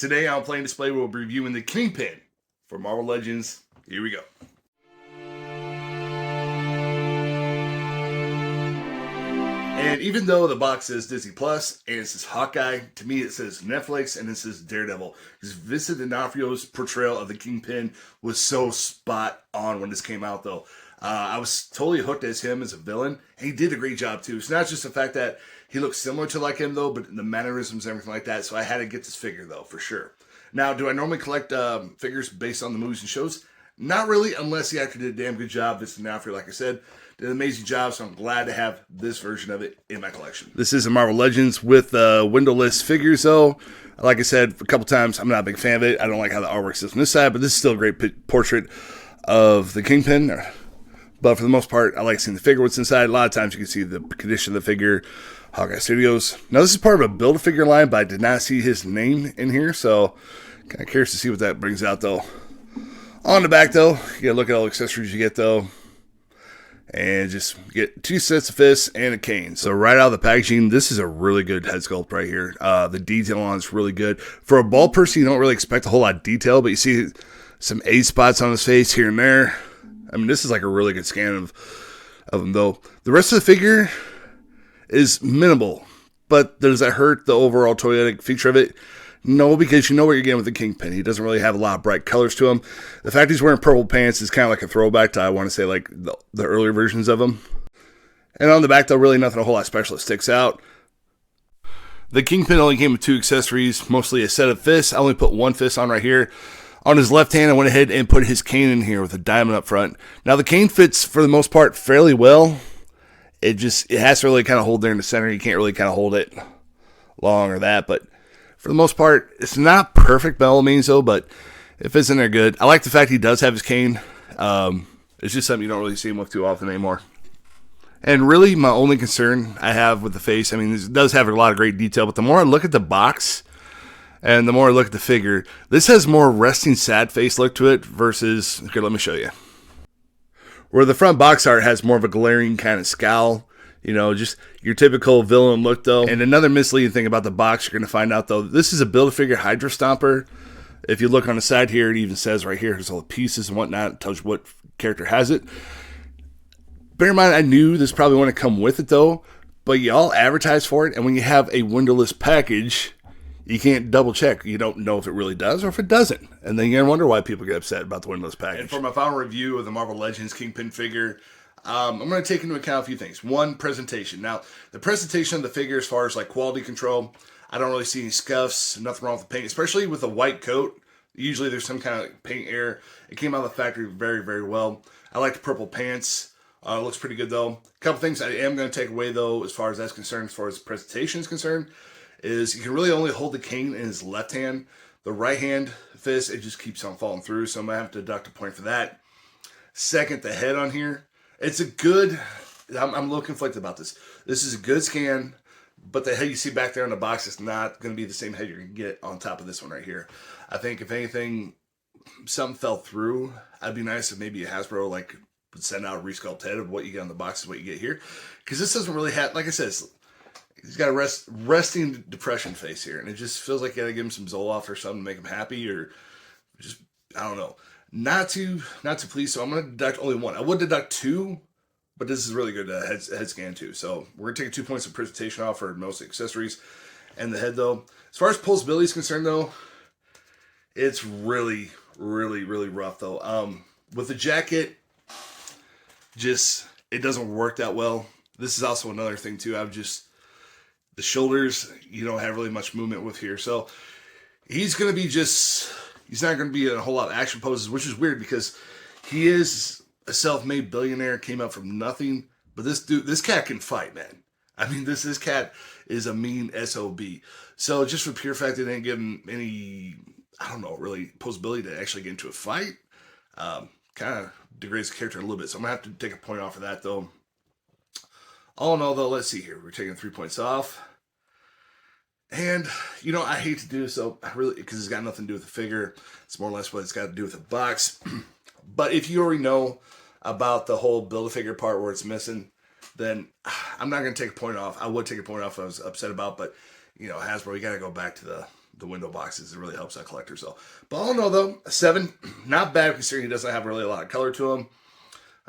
Today on Playing Display, we'll be reviewing the Kingpin for Marvel Legends. Here we go. And even though the box says Disney Plus and it says Hawkeye, to me it says Netflix and it says Daredevil. Because Vincent D'Onofrio's portrayal of the Kingpin was so spot on when this came out, though. I was totally hooked as him as a villain, and he did a great job too. It's not just the fact that he looks similar to like him though, but the mannerisms and everything like that. So I had to get this figure though, for sure. Now, do I normally collect figures based on the movies and shows? Not really, unless he actually did a damn good job. Vincent D'Onofrio, like I said, did an amazing job, so I'm glad to have this version of it in my collection. This is a Marvel Legends with windowless figures, though. Like I said a couple times, I'm not a big fan of it. I don't like how the artwork is on this side, but this is still a great portrait of the Kingpin. But for the most part, I like seeing the figure, what's inside. A lot of times you can see the condition of the figure, Hawkeye Studios. Now, this is part of a Build-A-Figure line, but I did not see his name in here, so kind of curious to see what that brings out, though. On the back, though, you gotta look at all the accessories you get, though. And just get 2 sets of fists and a cane. So right out of the packaging, this is a really good head sculpt right here. The detail on it's really good. For a bald person, you don't really expect a whole lot of detail, but you see some age spots on his face here and there. I mean, this is like a really good scan of him, though. The rest of the figure is minimal, but does that hurt the overall toyetic feature of it? No, because you know what you're getting with the Kingpin. He doesn't really have a lot of bright colors to him. The fact he's wearing purple pants is kind of like a throwback to, I want to say, like the earlier versions of him. And on the back, though, really nothing a whole lot special that sticks out. The Kingpin only came with 2 accessories, mostly a set of fists. I only put 1 fist on right here. On his left hand, I went ahead and put his cane in here with a diamond up front. Now, the cane fits, for the most part, fairly well. It has to really kind of hold there in the center. You can't really kind of hold it long or that, but for the most part, it's not perfect by all means, though, but it fits in there good. I like the fact he does have his cane. It's just something you don't really see him with too often anymore. And really, my only concern I have with the face, I mean, this does have a lot of great detail, but the more I look at the box and the more I look at the figure, this has more resting sad face look to it versus, okay, let me show you. Where the front box art has more of a glaring kind of scowl. You know, just your typical villain look, though. And another misleading thing about the box you're going to find out, though, this is a Build-A-Figure Hydra Stomper. If you look on the side here, it even says right here, here's all the pieces and whatnot. It tells you what character has it. Bear in mind, I knew this probably wouldn't come with it, though. But y'all advertise for it, and when you have a windowless package, you can't double check. You don't know if it really does or if it doesn't. And then you're going to wonder why people get upset about the windowless package. And for my final review of the Marvel Legends Kingpin figure, I'm going to take into account a few things. One, presentation. Now, the presentation of the figure as far as like quality control, I don't really see any scuffs, nothing wrong with the paint, especially with a white coat. Usually there's some kind of paint error. It came out of the factory very, very well. I like the purple pants. It looks pretty good, though. A couple things I am going to take away, though, as far as that's concerned, as far as presentation is concerned, is you can really only hold the cane in his left hand. The right hand fist, it just keeps on falling through, so I'm going to have to deduct a point for that. Second, the head on here. It's a good, I'm a little conflicted about this. This is a good scan, but the head you see back there in the box is not going to be the same head you're going to get on top of this one right here. I think if anything, something fell through, it'd be nice if maybe a Hasbro would send out a resculpt head of what you get on the box is what you get here. Because this doesn't really have, like I said, he's got a resting depression face here, and it just feels like you got to give him some Zoloft or something to make him happy, or just, I don't know. Not too pleased, so I'm going to deduct only 1. I would deduct 2, but this is really good head scan too. So we're going to take 2 points of presentation off for most accessories and the head, though. As far as pulsability is concerned, though, it's really, really, really rough, though. With the jacket, it doesn't work that well. This is also another thing, too. The shoulders, you don't have really much movement with here. So he's going to be he's not going to be in a whole lot of action poses, which is weird because he is a self-made billionaire, came up from nothing. But this cat can fight, man. I mean, this cat is a mean SOB. So just for pure fact, they didn't give him any, I don't know, really posability to actually get into a fight. Kind of degrades the character a little bit. So I'm going to have to take a point off of that, though. All in all, though, let's see here. We're taking 3 points off. And, you know, I hate to do so, because it's got nothing to do with the figure. It's more or less what it's got to do with the box. But if you already know about the whole Build-A-Figure part where it's missing, then I'm not going to take a point off. I would take a point off if I was upset about, but, you know, Hasbro, you got to go back to the the window boxes. It really helps out collectors though. But all in all though, a 7, not bad considering he doesn't have really a lot of color to him.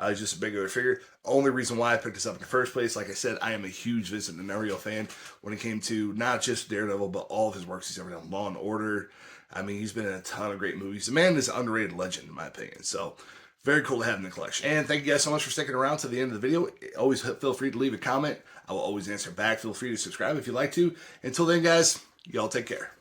He's just a bigger figure. Only reason why I picked this up in the first place, like I said, I am a huge Vincent D'Onofrio fan when it came to not just Daredevil, but all of his works he's ever done. Law and Order. I mean, he's been in a ton of great movies. The man is an underrated legend, in my opinion. So, very cool to have in the collection. And thank you guys so much for sticking around to the end of the video. Always feel free to leave a comment. I will always answer back. Feel free to subscribe if you'd like to. Until then, guys, y'all take care.